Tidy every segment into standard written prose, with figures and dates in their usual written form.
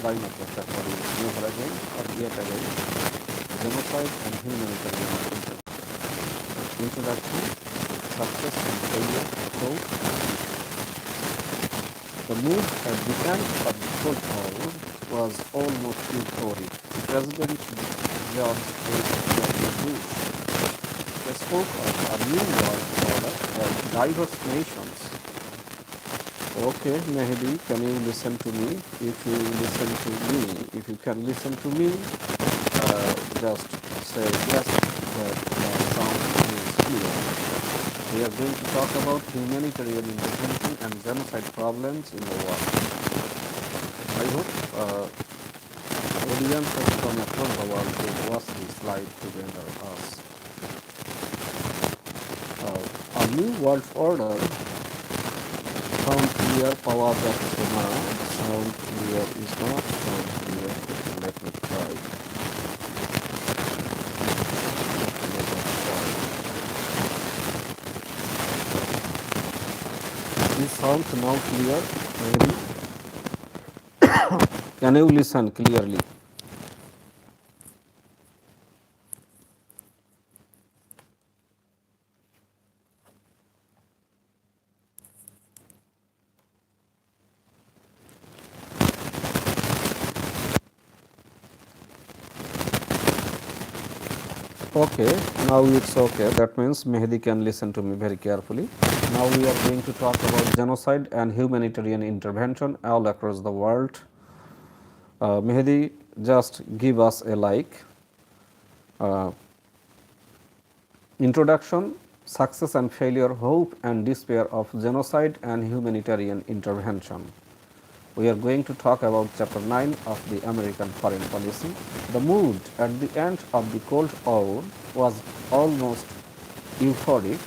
line of the chapter is never again or yet again, genocide and humanitarian intervention. Introduction, success and failure, hope and the mood at the end of the Cold War was almost euphoric. President George H.W. Bush spoke of a new world order where diverse nations. Okay, Mehdi, can you listen to me? If you listen to me, if you can listen to me, just say yes, that sound is clear. We are going to talk about humanitarian intervention and genocide problems in the world. I hope audiences from across the world will watch this slide together us. A new world order. Sound clear, power back to now. Sound clear is not sound clear. Let me try. Is sound now clear? Maybe. Can you listen clearly? Okay, now it's okay. That means Mehdi can listen to me very carefully. Now we are going to talk about genocide and humanitarian intervention all across the world. Mehdi, just give us a like. Introduction, success and failure, hope and despair of genocide and humanitarian intervention. We are going to talk about Chapter 9 of the American Foreign Policy. The mood at the end of the Cold War was almost euphoric.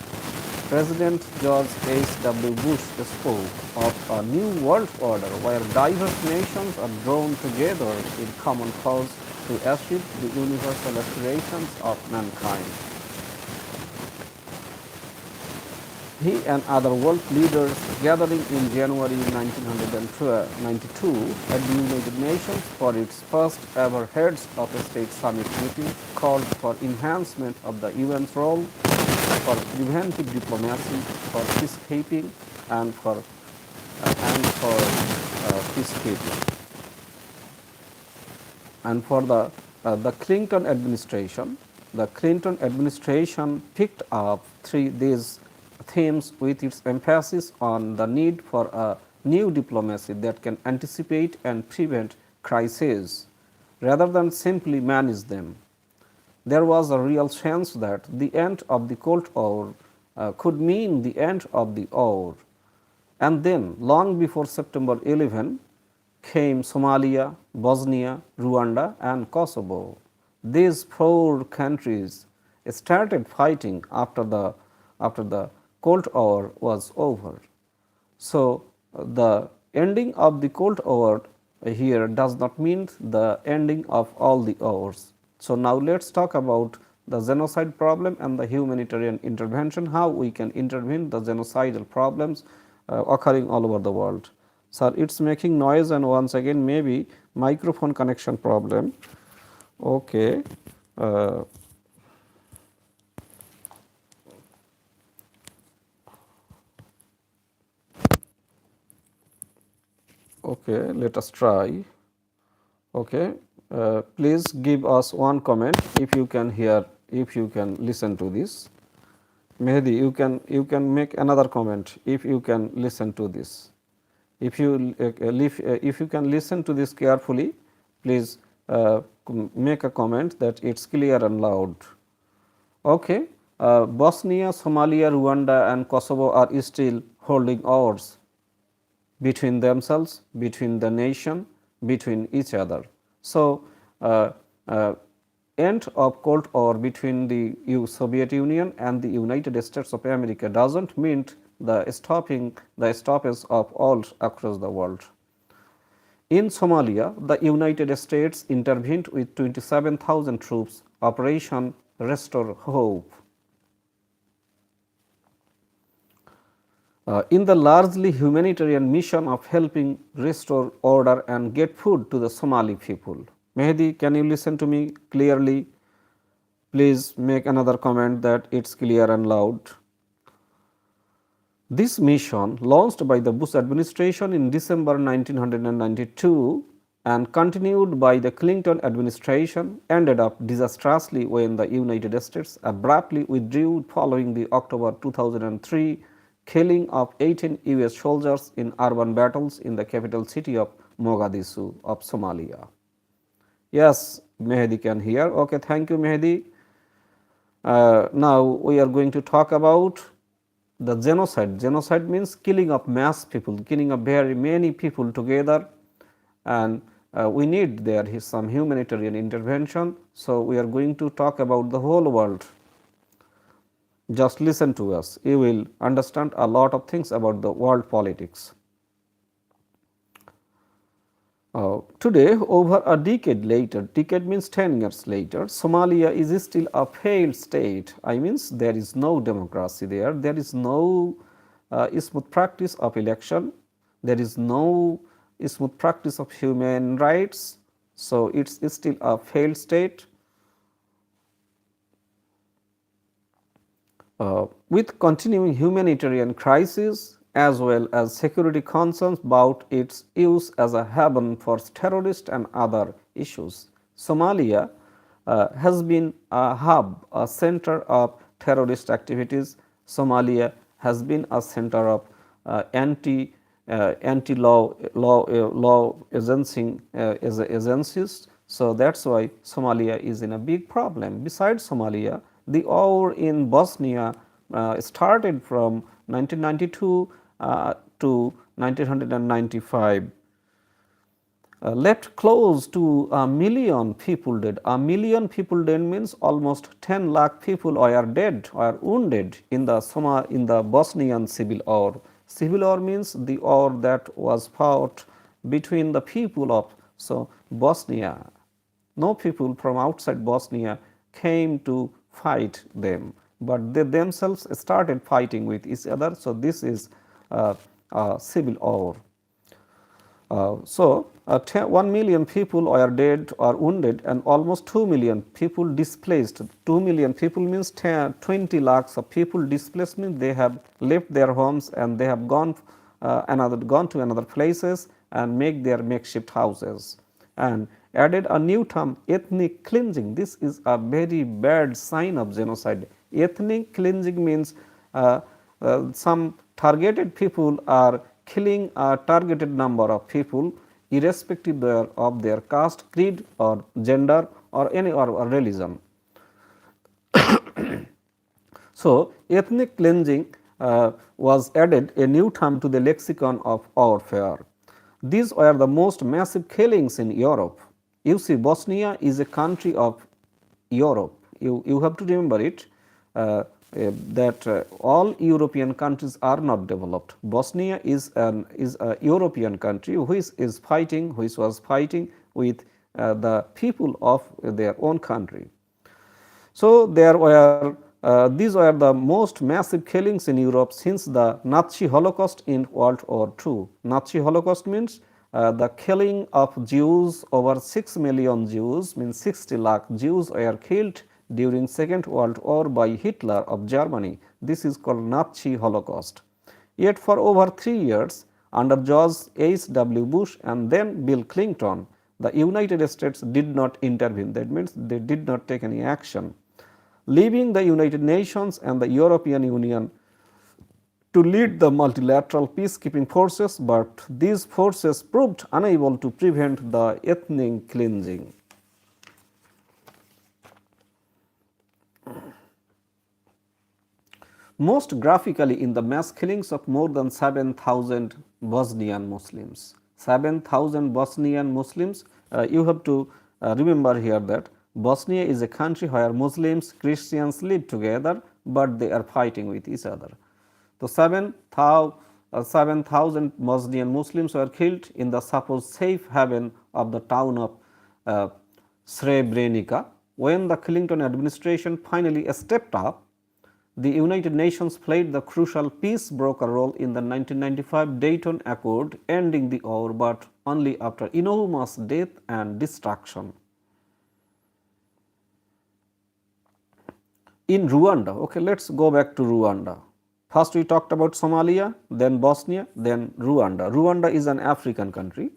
President George H.W. Bush spoke of a new world order where diverse nations are drawn together in common cause to achieve the universal aspirations of mankind. He and other world leaders gathering in January 1992 at the United Nations for its first ever Heads of State Summit meeting called for enhancement of the UN's role, for preventive diplomacy, for peacekeeping, and for peacekeeping. And for the Clinton administration, picked up these themes with its emphasis on the need for a new diplomacy that can anticipate and prevent crises rather than simply manage them. There was a real sense that the end of the Cold War could mean the end of the war. And then, long before September 11, came Somalia, Bosnia, Rwanda, and Kosovo. These four countries started fighting after the Cold War was over. So, the ending of the Cold War here does not mean the ending of all the wars. So, now let us talk about the genocide problem and the humanitarian intervention, how we can intervene the genocidal problems occurring all over the world. Sir, it is making noise, and once again maybe microphone connection problem. Okay. Okay, let us try. Okay, please give us one comment if you can hear, if you can listen to this. Mehdi, you can make another comment if you can listen to this. If you can listen to this carefully, please make a comment that it's clear and loud. Okay, Bosnia, Somalia, Rwanda, and Kosovo are still holding wars between themselves, between the nation, between each other. So, end of Cold War between the Soviet Union and the United States of America doesn't mean the stoppage of all across the world. In Somalia, the United States intervened with 27,000 troops, Operation Restore Hope. In the largely humanitarian mission of helping restore order and get food to the Somali people. Mehdi, can you listen to me clearly? Please make another comment that it's clear and loud. This mission, launched by the Bush administration in December 1992 and continued by the Clinton administration, ended up disastrously when the United States abruptly withdrew following the October 2003 killing of 18 US soldiers in urban battles in the capital city of Mogadishu of Somalia. Yes, Mehdi can hear. Okay, thank you, Mehdi. Now we are going to talk about the genocide. Genocide means killing of mass people, killing of very many people together, and we need there is some humanitarian intervention. So we are going to talk about the whole world. Just listen to us. You will understand a lot of things about the world politics. Today, over a decade later, decade means 10 years later, Somalia is still a failed state. I means there is no democracy there. There is no smooth practice of election. There is no smooth practice of human rights. So it's still a failed state. With continuing humanitarian crisis as well as security concerns about its use as a haven for terrorists and other issues. Somalia has been a hub, a center of terrorist activities. Somalia has been a center of anti-law agencies. So that's why Somalia is in a big problem. Besides Somalia, the war in Bosnia started from 1992 to 1995. Left close to a million people dead. A million people dead means almost 10 lakh people are dead or wounded in the Bosnian civil war. Civil war means the war that was fought between the people of Bosnia. No people from outside Bosnia came to fight them, but they themselves started fighting with each other. So this is a civil war. 1 million people are dead or wounded and almost 2 million people displaced. 2 million people means 20 lakhs of people displaced means they have left their homes and they have gone to another places and make their makeshift houses. And added a new term, ethnic cleansing. This is a very bad sign of genocide. Ethnic cleansing means some targeted people are killing a targeted number of people irrespective of their caste, creed or gender or any or religion. So ethnic cleansing was added a new term to the lexicon of warfare. These were the most massive killings in Europe. You see, Bosnia is a country of Europe. You have to remember it that all European countries are not developed. Bosnia is a European country which was fighting with the people of their own country. So there were these were the most massive killings in Europe since the Nazi Holocaust in World War II. Nazi Holocaust means the killing of Jews. Over 6 million Jews, means 60 lakh Jews were killed during Second World War by Hitler of Germany. This is called Nazi Holocaust. Yet for over 3 years under George H.W. Bush and then Bill Clinton, the United States did not intervene. That means they did not take any action, leaving the United Nations and the European Union to lead the multilateral peacekeeping forces, but these forces proved unable to prevent the ethnic cleansing. Most graphically in the mass killings of more than 7,000 Bosnian Muslims. 7,000 Bosnian Muslims, you have to remember here that Bosnia is a country where Muslims, Christians live together, but they are fighting with each other. So 7,000 Bosnian Muslims were killed in the supposed safe haven of the town of Srebrenica. When the Clinton administration finally stepped up, The United Nations played the crucial peace broker role in the 1995 Dayton Accord, ending the war, but only after enormous death and destruction. In Rwanda, okay, let's go back to Rwanda. First we talked about Somalia, then Bosnia, then Rwanda. Rwanda is an African country.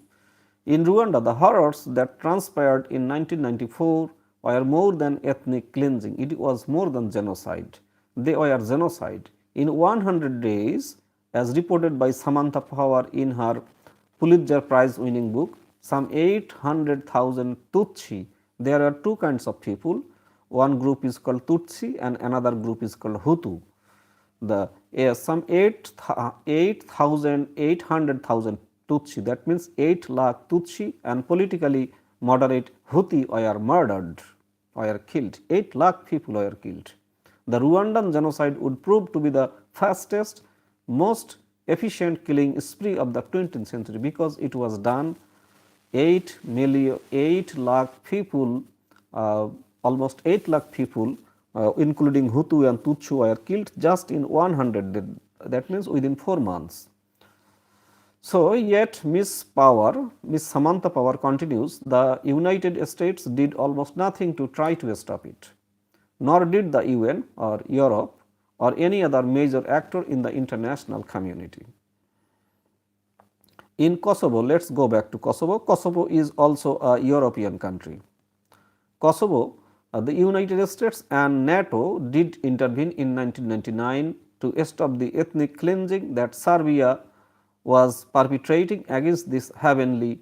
In Rwanda, the horrors that transpired in 1994 were more than ethnic cleansing, it was more than genocide. They were genocide. In 100 days, as reported by Samantha Power in her Pulitzer Prize winning book, some 800,000 Tutsi. There are two kinds of people. One group is called Tutsi and another group is called Hutu. Some 800,000 Tutsi, that means 8 lakh Tutsi and politically moderate Hutu were murdered, were killed. 8 lakh people were killed. The Rwandan genocide would prove to be the fastest, most efficient killing spree of the 20th century because it was done 8 lakh people, almost 8 lakh people, including Hutu and Tutsi, were killed just in 100 days. That means within 4 months. So, yet Miss Samantha Power continues, the United States did almost nothing to try to stop it, nor did the UN or Europe or any other major actor in the international community. In Kosovo, let us go back to Kosovo. Kosovo is also a European country. Kosovo, the United States and NATO did intervene in 1999 to stop the ethnic cleansing that Serbia was perpetrating against this heavily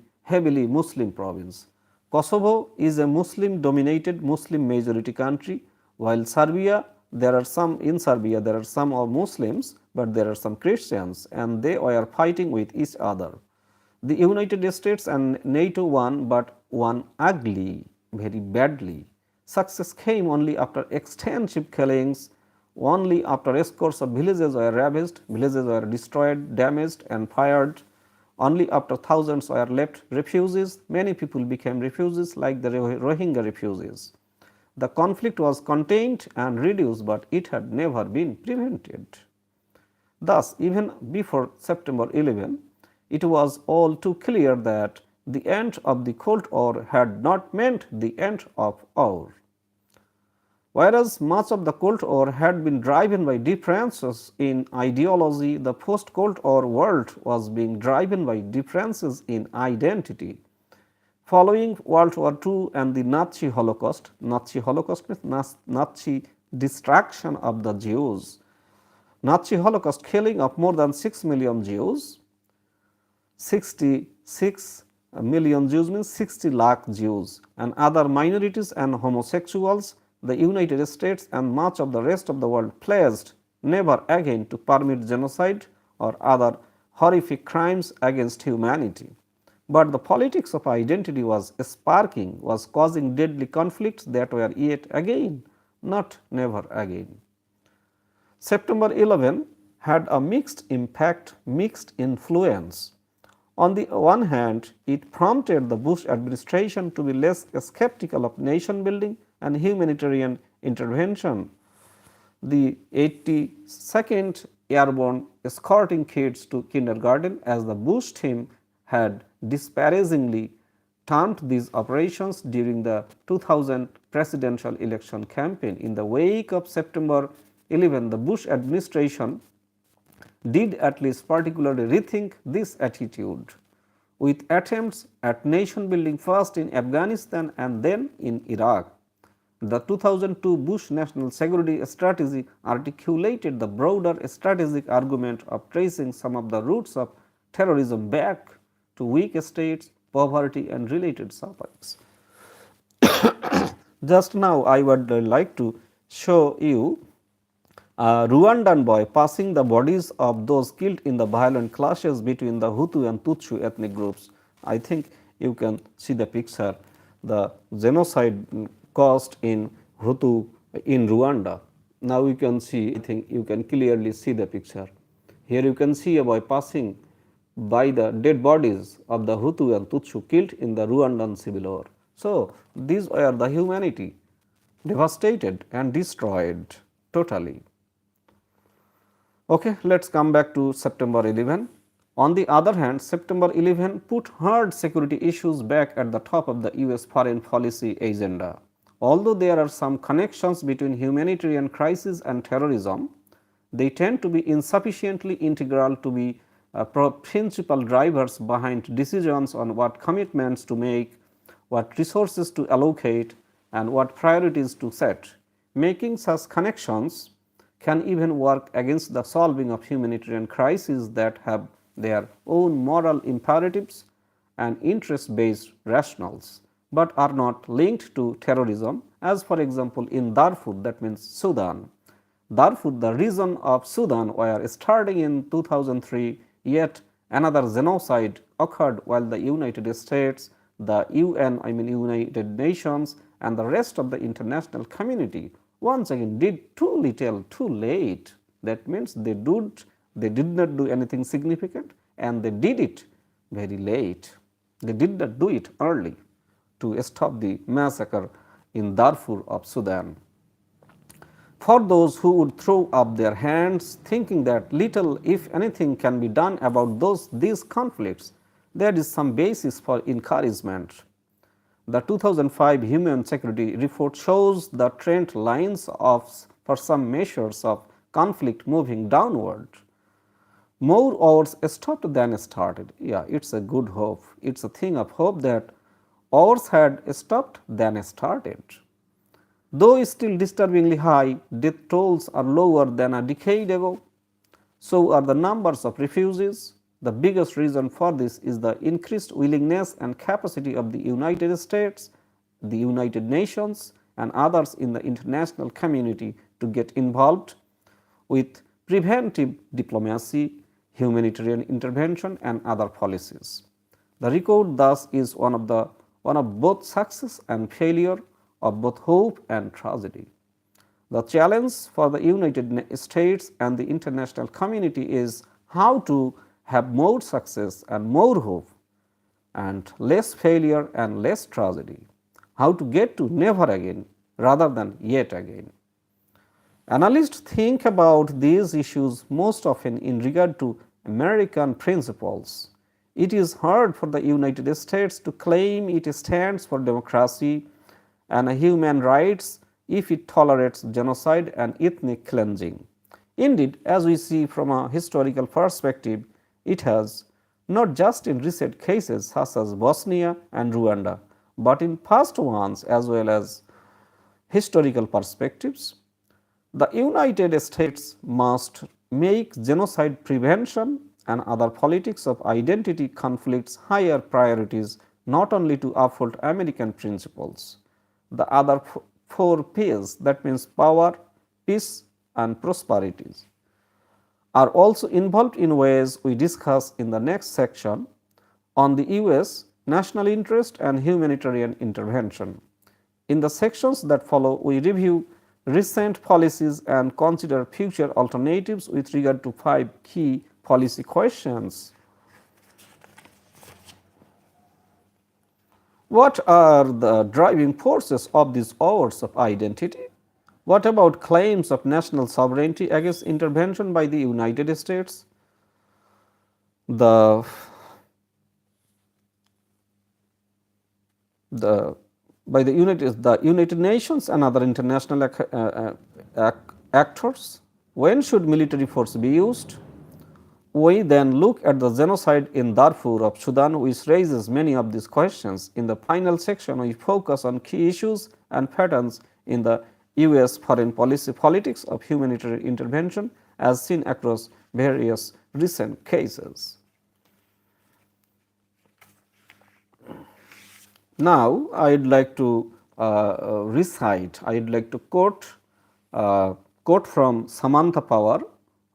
Muslim province. Kosovo is a Muslim dominated Muslim majority country, while Serbia, there are some are Muslims, but there are some Christians and they were fighting with each other. The United States and NATO won, but won ugly, very badly. Success came only after extensive killings, only after scores of villages were ravaged, villages were destroyed, damaged and fired, only after thousands were left refugees. Many people became refugees like the Rohingya refugees. The conflict was contained and reduced, but it had never been prevented. Thus, even before September 11, it was all too clear that the end of the Cold War had not meant the end of war. Whereas much of the Cold War had been driven by differences in ideology, the post-Cold War world was being driven by differences in identity. Following World War II and the Nazi Holocaust means Nazi destruction of the Jews, Nazi Holocaust killing of more than 6 million Jews, 66 million Jews means 60 lakh Jews and other minorities and homosexuals, the United States and much of the rest of the world pledged never again to permit genocide or other horrific crimes against humanity. But the politics of identity was causing deadly conflicts that were yet again, not never again. September 11 had a mixed impact, mixed influence. On the one hand, it prompted the Bush administration to be less skeptical of nation building and humanitarian intervention. The 82nd Airborne escorting kids to kindergarten as the Bush team had disparagingly termed these operations during the 2000 presidential election campaign. In the wake of September 11, the Bush administration did at least particularly rethink this attitude, with attempts at nation building first in Afghanistan and then in Iraq. The 2002 Bush National Security Strategy articulated the broader strategic argument of tracing some of the roots of terrorism back to weak states, poverty and related suffers. Just now I would like to show you a Rwandan boy passing the bodies of those killed in the violent clashes between the Hutu and Tutsi ethnic groups. I think you can see the picture, the genocide caused in Hutu in Rwanda. Now you can see, I think you can clearly see the picture. Here you can see a boy passing by the dead bodies of the Hutu and Tutsi killed in the Rwandan civil war. So, these were the humanity devastated and destroyed totally. Okay, let's come back to September 11. On the other hand, September 11 put hard security issues back at the top of the US foreign policy agenda. Although there are some connections between humanitarian crisis and terrorism, they tend to be insufficiently integral to be principal drivers behind decisions on what commitments to make, what resources to allocate, and what priorities to set. Making such connections can even work against the solving of humanitarian crises that have their own moral imperatives and interest based rationales, but are not linked to terrorism, as for example in Darfur, that means Sudan. Darfur, the region of Sudan, where starting in 2003, yet another genocide occurred while the United States, the UN, I mean United Nations, and the rest of the international community once again did too little, too late. That means they did not do anything significant, and they did it very late. They did not do it early to stop the massacre in Darfur of Sudan. For those who would throw up their hands thinking that little if anything can be done about these conflicts, there is some basis for encouragement. The 2005 Human Security Report shows the trend lines for some measures of conflict moving downward. More wars stopped than started. Yeah, it's a good hope. It's a thing of hope that wars had stopped than started. Though still disturbingly high, death tolls are lower than a decade ago. So are the numbers of refugees. The biggest reason for this is the increased willingness and capacity of the United States, the United Nations, and others in the international community to get involved with preventive diplomacy, humanitarian intervention, and other policies. The record thus is one of both success and failure, of both hope and tragedy. The challenge for the United States and the international community is how to have more success and more hope, and less failure and less tragedy. How to get to never again rather than yet again. Analysts think about these issues most often in regard to American principles. It is hard for the United States to claim it stands for democracy and human rights if it tolerates genocide and ethnic cleansing. Indeed, as we see from a historical perspective, it has, not just in recent cases such as Bosnia and Rwanda, but in past ones as well as historical perspectives. The United States must make genocide prevention and other politics of identity conflicts higher priorities, not only to uphold American principles. The other four P's, that means power, peace, and prosperities, are also involved in ways we discuss in the next section on the US national interest and humanitarian intervention. In the sections that follow, we review recent policies and consider future alternatives with regard to 5 key policy questions. What are the driving forces of these wars of identity? What about claims of national sovereignty against intervention by the United States? By the United Nations and other international actors? When should military force be used? We then look at the genocide in Darfur of Sudan, which raises many of these questions. In the final section, we focus on key issues and patterns in the US foreign policy politics of humanitarian intervention as seen across various recent cases. Now, I would like to quote from Samantha Power,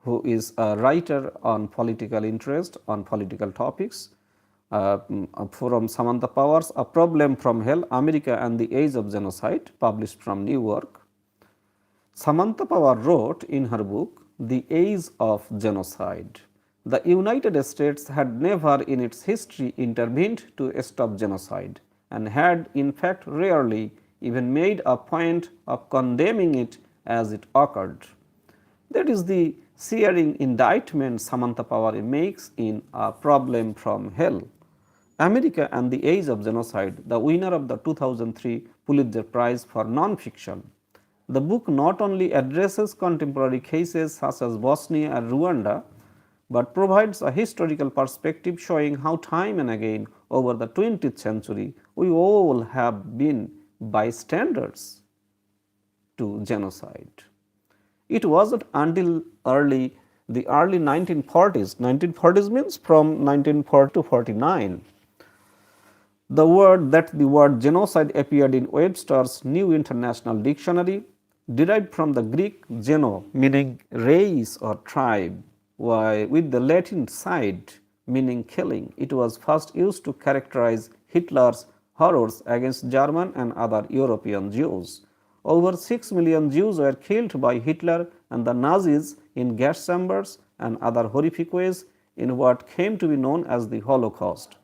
who is a writer on political interest, on political topics. From Samantha Power's A Problem from Hell, America and the Age of Genocide, published from New York. Samantha Power wrote in her book, The Age of Genocide, the United States had never in its history intervened to stop genocide and had in fact rarely even made a point of condemning it as it occurred. That is the searing indictment Samantha Power makes in A Problem from Hell, America and the Age of Genocide, the winner of the 2003 Pulitzer Prize for Nonfiction. The book not only addresses contemporary cases such as Bosnia and Rwanda, but provides a historical perspective showing how time and again over the 20th century we all have been bystanders to genocide. It wasn't until the early 1940s, 1940s means from 1940 to 49, the word genocide appeared in Webster's New International Dictionary, derived from the Greek geno, meaning race or tribe, with the Latin side meaning killing. It was first used to characterize Hitler's horrors against German and other European Jews. Over 6 million Jews were killed by Hitler and the Nazis in gas chambers and other horrific ways in what came to be known as the Holocaust.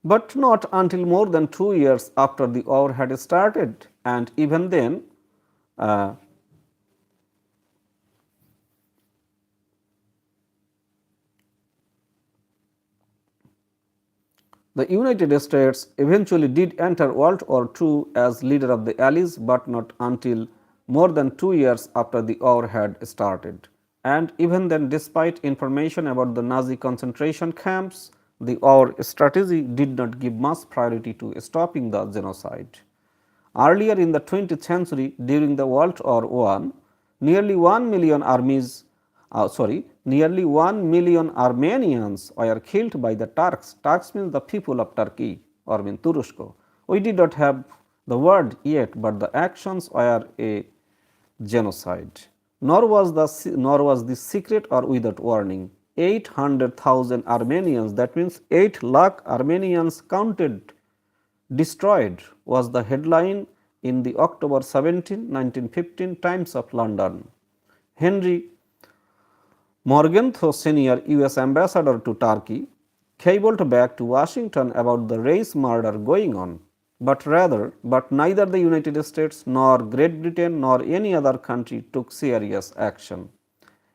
But not until more than 2 years after the war had started, and even then, the United States eventually did enter World War II as leader of the Allies, but not until more than 2 years after the war had started. And even then, despite information about the Nazi concentration camps, the war strategy did not give much priority to stopping the genocide. Earlier in the 20th century, during the World War I, nearly 1 million nearly 1 million Armenians were killed by the Turks. Turks means the people of Turkey or mean Turushko. We did not have the word yet, but the actions were a genocide. Nor was this secret or without warning. 800,000 Armenians, that means 8 lakh Armenians counted, destroyed, was the headline in the October 17, 1915 Times of London. Henry Morgenthau Senior, US Ambassador to Turkey, cabled back to Washington about the race murder going on, but neither the United States nor Great Britain nor any other country took serious action.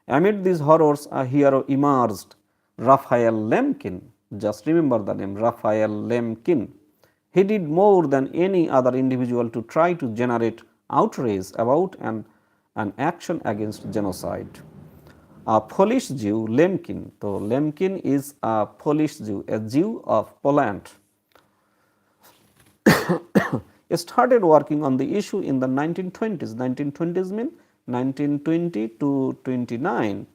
Amid these horrors, a hero emerged, Raphael Lemkin. Just remember the name, Raphael Lemkin. He did more than any other individual to try to generate outrage about an action against genocide. A Polish Jew, Lemkin, so Lemkin is a Polish Jew, a Jew of Poland, started working on the issue in the 1920s. 1920s mean 1920 to 29,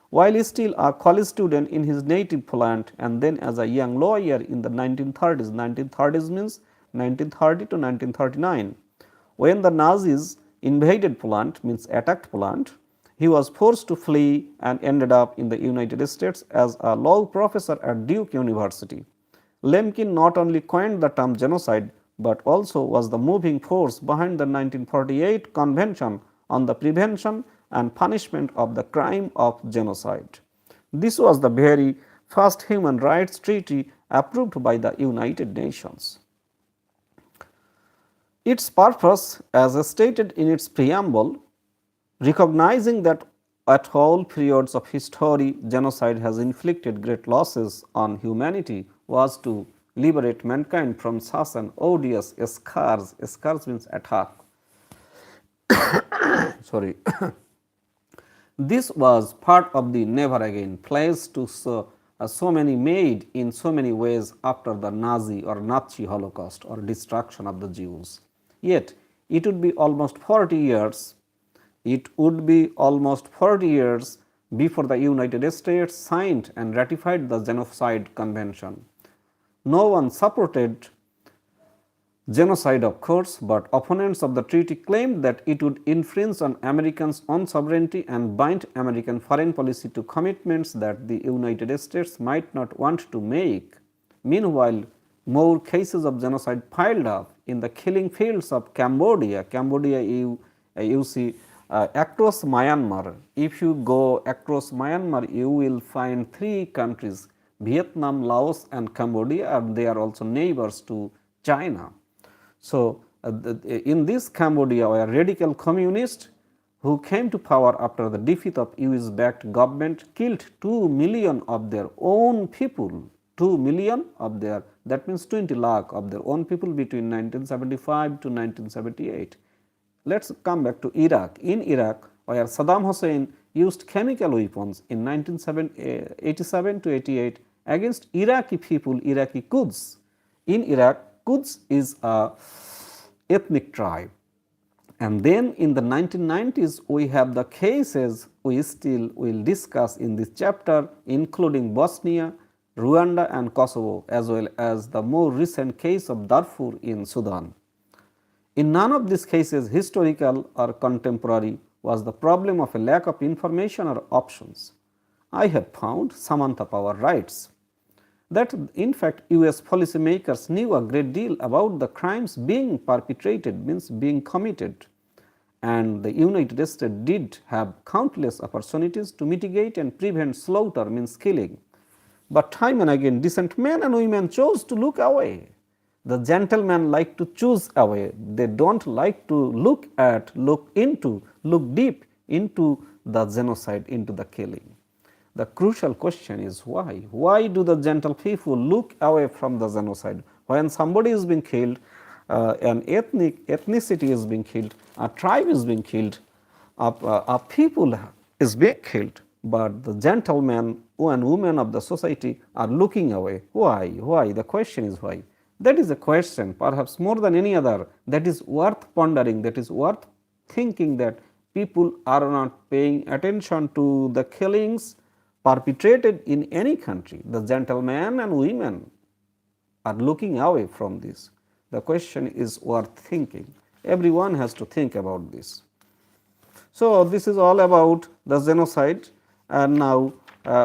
while still a college student in his native Poland, and then as a young lawyer in the 1930s. 1930s means 1930 to 1939. When the Nazis invaded Poland, means attacked Poland, he was forced to flee and ended up in the United States as a law professor at Duke University. Lemkin not only coined the term genocide, but also was the moving force behind the 1948 Convention on the Prevention and Punishment of the Crime of Genocide. This was the very first human rights treaty approved by the United Nations. Its purpose, as stated in its preamble, recognizing that at all periods of history genocide has inflicted great losses on humanity, was to liberate mankind from such an odious scourge. Scourge means attack. Sorry. This was part of the never again pledge to so many made in so many ways after the Nazi or Nazi Holocaust or destruction of the Jews. Yet it would be almost 40 years before the United States signed and ratified the Genocide Convention. No one supported genocide, of course, but opponents of the treaty claimed that it would infringe on Americans' own sovereignty and bind American foreign policy to commitments that the United States might not want to make. Meanwhile, more cases of genocide piled up in the killing fields of Cambodia. Cambodia, you see across Myanmar. If you go across Myanmar, you will find 3 countries, Vietnam, Laos and Cambodia, and they are also neighbors to China. So, in this Cambodia were radical communists who came to power after the defeat of US-backed government, killed 2 million of their own people, 2 million of their, that means 20 lakh of their own people between 1975 to 1978. Let's come back to Iraq. In Iraq, where Saddam Hussein used chemical weapons in 1987 to 88 against Iraqi people, Iraqi Kurds. In Iraq, Kurds is a ethnic tribe. And then in the 1990s, we have the cases we still will discuss in this chapter, including Bosnia, Rwanda and Kosovo, as well as the more recent case of Darfur in Sudan. In none of these cases, historical or contemporary, was the problem of a lack of information or options. I have found, Samantha Power writes, that in fact US policymakers knew a great deal about the crimes being perpetrated, means being committed, and the United States did have countless opportunities to mitigate and prevent slaughter, means killing. But time and again decent men and women chose to look away. The gentlemen like to choose away. They don't like to look deep into the genocide, into the killing. The crucial question is why? Why do the gentle people look away from the genocide? When somebody is being killed, an ethnicity is being killed, a tribe is being killed, a people is being killed, but the gentlemen and women of the society are looking away. Why? Why? The question is why. That is a question, perhaps more than any other, that is worth pondering, that is worth thinking, that people are not paying attention to the killings perpetrated in any country. The gentlemen and women are looking away from this. The question is worth thinking. Everyone has to think about this. So, this is all about the genocide, and now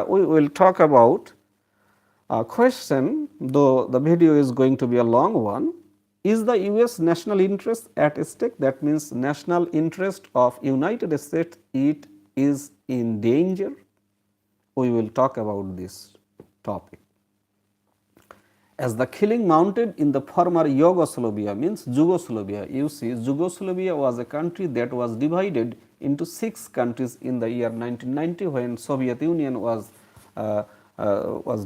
we will talk about a question, though the video is going to be a long one. Is the US national interest at stake? That means national interest of United States, it is in danger. We will talk about this topic. As the killing mounted in the former Yugoslavia, means Yugoslavia, you see Yugoslavia was a country that was divided into 6 countries in the year 1990, when Soviet Union was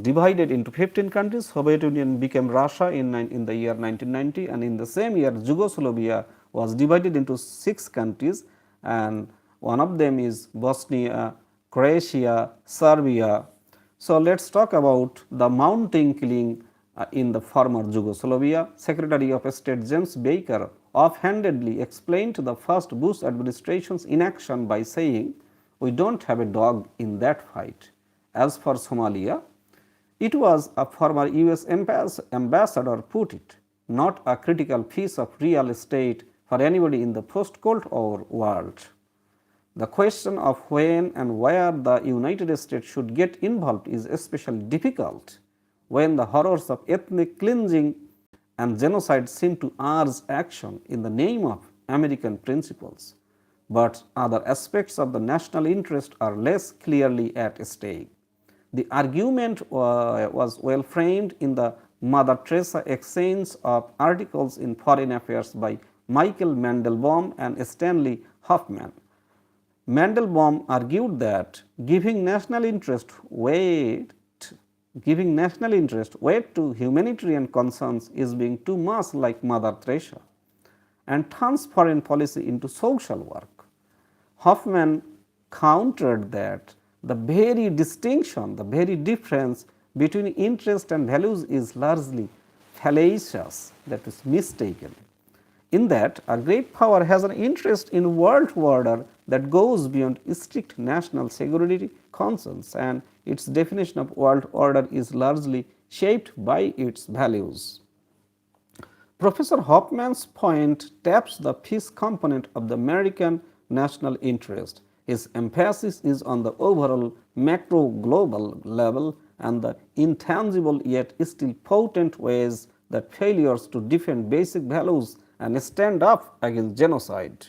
divided into 15 countries. Soviet Union became Russia in the year 1990, and in the same year Yugoslavia was divided into 6 countries, and one of them is Bosnia, Croatia, Serbia. So, let us talk about the mounting killing in the former Yugoslavia. Secretary of State James Baker offhandedly explained the first Bush administration's inaction by saying, "We don't have a dog in that fight." As for Somalia, it was a former US ambassador put it, not a critical piece of real estate for anybody in the post-Cold War world. The question of when and where the United States should get involved is especially difficult when the horrors of ethnic cleansing and genocide seem to urge action in the name of American principles, but other aspects of the national interest are less clearly at stake. The argument was well framed in the Mother Teresa exchange of articles in Foreign Affairs by Michael Mandelbaum and Stanley Hoffman. Mandelbaum argued that giving national interest weight to humanitarian concerns is being too much like Mother Teresa and turns foreign policy into social work. Hoffman countered that the very distinction, the very difference between interest and values is largely fallacious, that is mistaken, in that a great power has an interest in world order that goes beyond strict national security concerns, and its definition of world order is largely shaped by its values. Professor Hoffman's point taps the peace component of the American national interest. His emphasis is on the overall macro global level and the intangible yet still potent ways that failures to defend basic values and stand up against genocide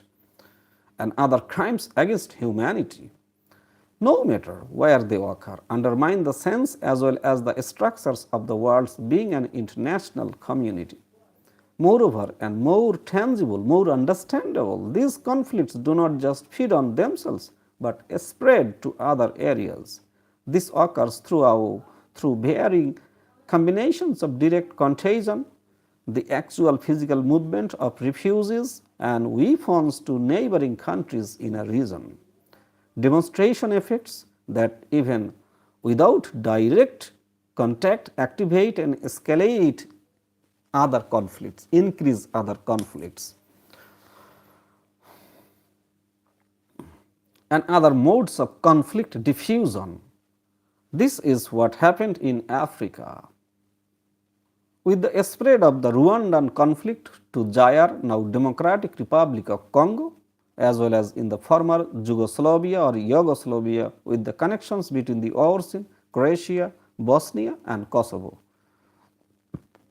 and other crimes against humanity, no matter where they occur, undermine the sense as well as the structures of the world's being an international community. Moreover, and more tangible, more understandable, these conflicts do not just feed on themselves but spread to other areas. This occurs through varying combinations of direct contagion, the actual physical movement of refugees and weapons to neighboring countries in a region. Demonstration effects that even without direct contact activate and escalate other conflicts, increase other conflicts, and other modes of conflict diffusion. This is what happened in Africa. With the spread of the Rwandan conflict to Zaire, now Democratic Republic of Congo, as well as in the former Yugoslavia or Yugoslavia, with the connections between the wars in Croatia, Bosnia and Kosovo.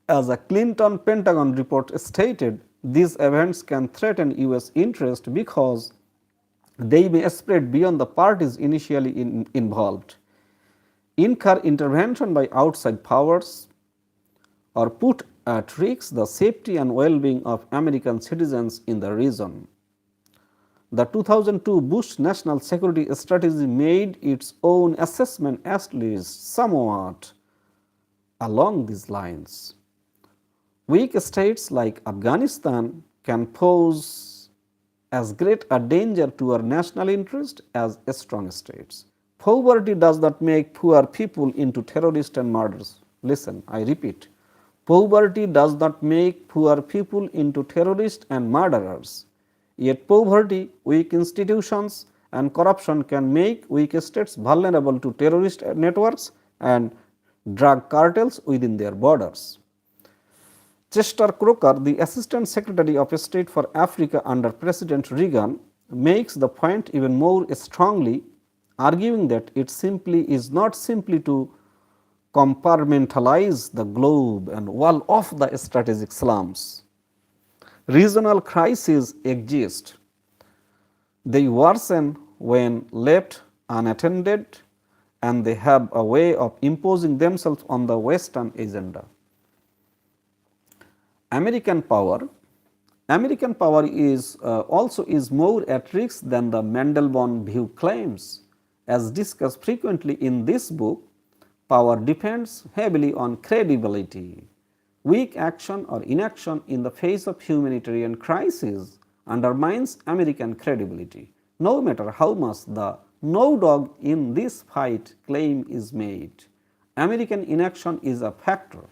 As a Clinton Pentagon report stated, these events can threaten US interest because they may spread beyond the parties initially involved, incur intervention by outside powers, or put at risk the safety and well-being of American citizens in the region. The 2002 Bush National Security Strategy made its own assessment at least somewhat along these lines. Weak states like Afghanistan can pose as great a danger to our national interest as strong states. Poverty does not make poor people into terrorists and murderers. Listen, I repeat, poverty does not make poor people into terrorists and murderers. Yet poverty, weak institutions and corruption can make weak states vulnerable to terrorist networks and drug cartels within their borders. Chester Croker, the Assistant Secretary of State for Africa under President Reagan, makes the point even more strongly, arguing that it is not simply to compartmentalize the globe and wall off the strategic slums. Regional crises exist. They worsen when left unattended, and they have a way of imposing themselves on the Western agenda. American power is also more at risk than the Mandelbaum view claims. As discussed frequently in this book, power depends heavily on credibility. Weak action or inaction in the face of humanitarian crisis undermines American credibility, no matter how much the "no dog in this fight" claim is made. American inaction is a factor.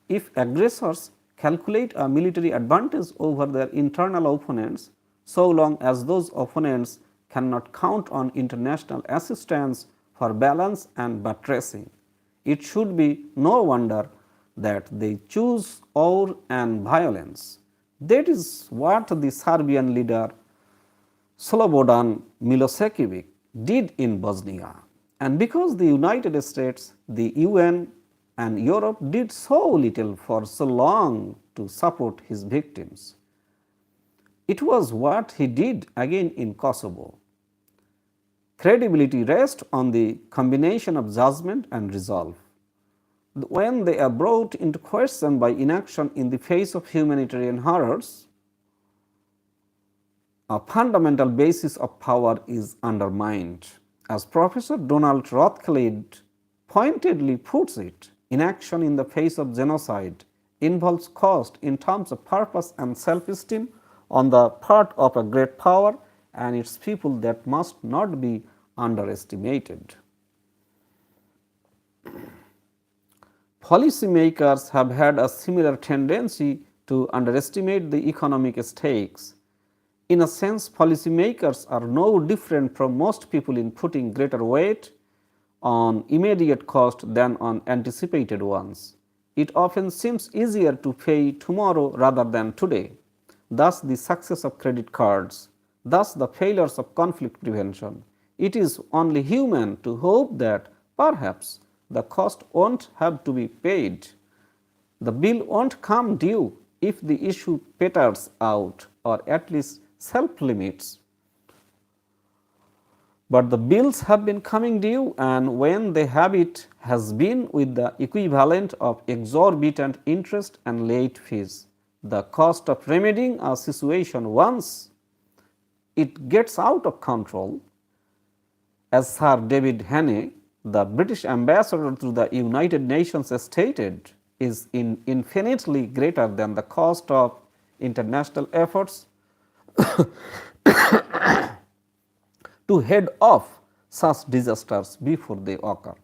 If aggressors calculate a military advantage over their internal opponents, so long as those opponents cannot count on international assistance for balance and buttressing, it should be no wonder that they choose war and violence. That is what the Serbian leader Slobodan Milosevic did in Bosnia. And because the United States, the UN and Europe did so little for so long to support his victims, it was what he did again in Kosovo. Credibility rests on the combination of judgment and resolve. When they are brought into question by inaction in the face of humanitarian horrors, a fundamental basis of power is undermined. As Professor Donald Rothschild pointedly puts it, inaction in the face of genocide involves cost in terms of purpose and self-esteem on the part of a great power and its people that must not be underestimated. Policymakers have had a similar tendency to underestimate the economic stakes. In a sense, policymakers are no different from most people in putting greater weight on immediate cost than on anticipated ones. It often seems easier to pay tomorrow rather than today. Thus, the success of credit cards, thus the failures of conflict prevention. It is only human to hope that perhaps the cost won't have to be paid. The bill won't come due if the issue peters out or at least self-limits. But the bills have been coming due, and when they have, it has been with the equivalent of exorbitant interest and late fees. the cost of remedying a situation once it gets out of control, as Sir David Haney, the British ambassador to the United Nations, stated, is infinitely greater than the cost of international efforts to head off such disasters before they occur.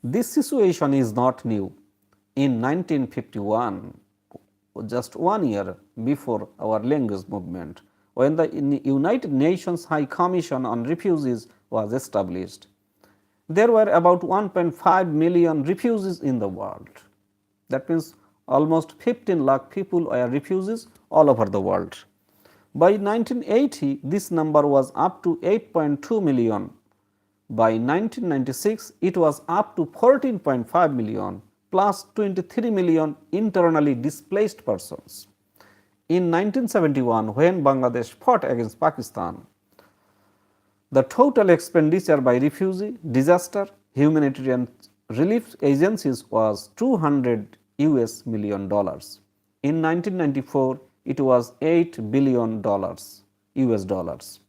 This situation is not new. In 1951, just 1 year before our language movement, when the United Nations High Commission on Refugees was established, there were about 1.5 million refugees in the world. That means almost 15 lakh people were refugees all over the world. By 1980, this number was up to 8.2 million. By 1996, it was up to 14.5 million plus 23 million internally displaced persons. In 1971, when Bangladesh fought against Pakistan, the total expenditure by refugee, disaster, humanitarian relief agencies was $200 million. In 1994, it was $8 billion US dollars.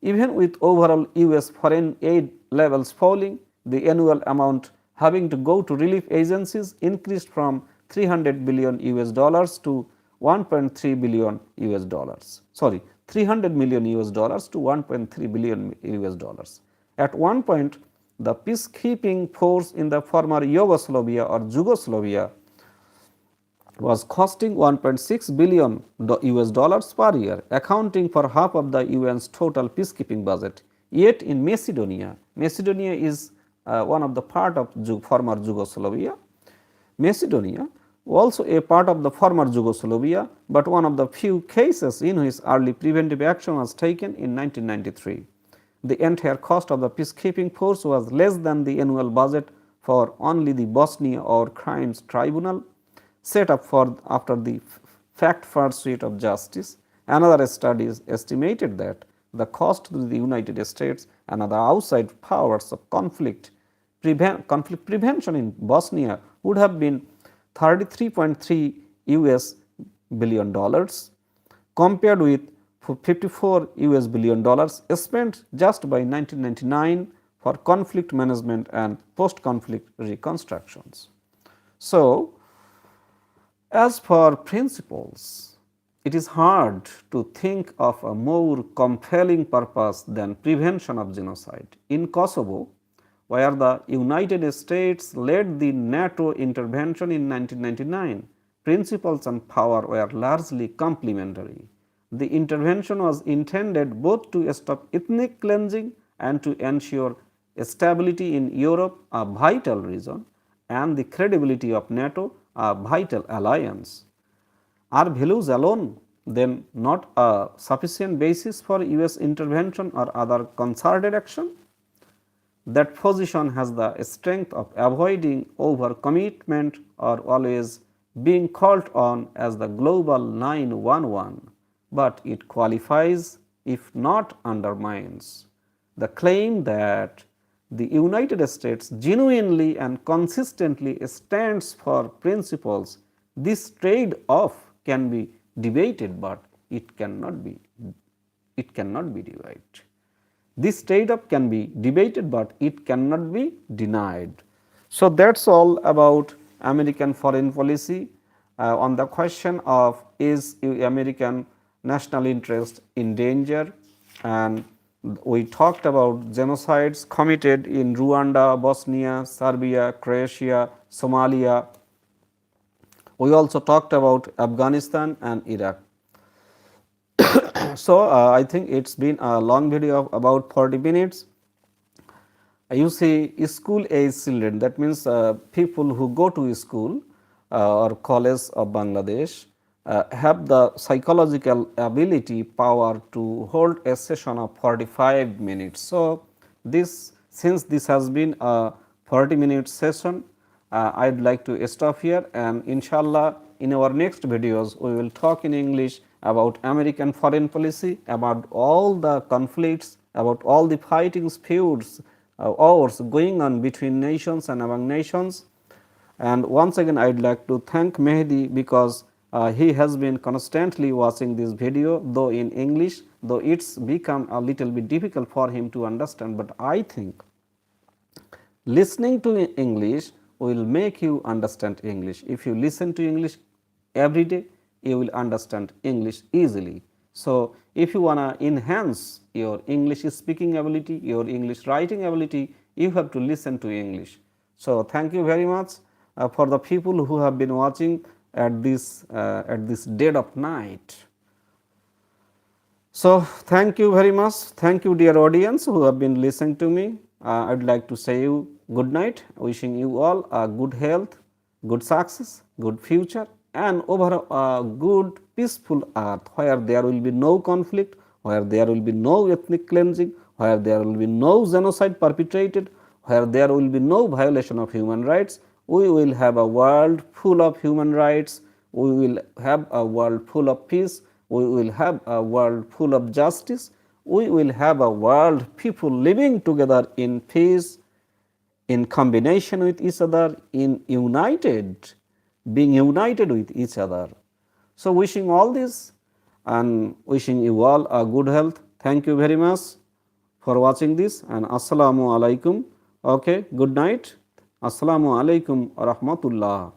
Even with overall US foreign aid levels falling, the annual amount having to go to relief agencies increased from 300 billion US dollars to 1.3 billion US dollars. Sorry, 300 million US dollars to 1.3 billion US dollars. At one point, the peacekeeping force in the former Yugoslavia or Yugoslavia was costing 1.6 billion US dollars per year, accounting for half of the UN's total peacekeeping budget. Yet in Macedonia, Macedonia is one of the part of former Yugoslavia. Macedonia, also a part of the former Yugoslavia, but one of the few cases in which early preventive action was taken in 1993. The entire cost of the peacekeeping force was less than the annual budget for only the Bosnia War Crimes Tribunal, set up for after the fact pursuit of justice. Another study estimated that the cost to the United States and other outside powers of conflict prevention in Bosnia would have been $33.3 billion compared with $54 billion spent just by 1999 for conflict management and post-conflict reconstructions. So, as for principles, it is hard to think of a more compelling purpose than prevention of genocide. In Kosovo, where the United States led the NATO intervention in 1999, principles and power were largely complementary. The intervention was intended both to stop ethnic cleansing and to ensure stability in Europe, a vital region, and the credibility of NATO, a vital alliance. Are values alone then not a sufficient basis for US intervention or other concerted action? That position has the strength of avoiding overcommitment or always being called on as the global 911, but it qualifies, if not undermines, the claim that the United States genuinely and consistently stands for principles. This trade-off can be debated, but it cannot be divided. This trade-off can be debated, but it cannot be denied. So that's all about American foreign policy on the question of is American national interest in danger, and we talked about genocides committed in Rwanda, Bosnia, Serbia, Croatia, Somalia. We also talked about Afghanistan and Iraq. So, I think it's been a long video of about 40 minutes. You see, school age children, that means people who go to school or college of Bangladesh have the psychological ability, power to hold a session of 45 minutes. So, since this has been a 40-minute session, I would like to stop here, and inshallah in our next videos we will talk in English about American foreign policy, about all the conflicts, about all the fightings, feuds, wars going on between nations and among nations. And once again I would like to thank Mehdi, because He has been constantly watching this video, though in English, though it's become a little bit difficult for him to understand, but I think listening to English will make you understand English. If you listen to English every day, you will understand English easily. So, if you want to enhance your English speaking ability, your English writing ability, you have to listen to English. So, thank you very much for the people who have been watching at this dead of night. So, thank you very much. Thank you, dear audience, who have been listening to me. I would like to say you good night, wishing you all a good health, good success, good future, and over a good peaceful earth where there will be no conflict, where there will be no ethnic cleansing, where there will be no genocide perpetrated, where there will be no violation of human rights. We will have a world full of human rights. We will have a world full of peace. We will have a world full of justice. We will have a world people living together in peace, in combination with each other, being united with each other. So, wishing all this and wishing you all a good health. Thank you very much for watching this, and Assalamu alaikum. Okay, good night. Assalamu alaikum wa rahmatullah.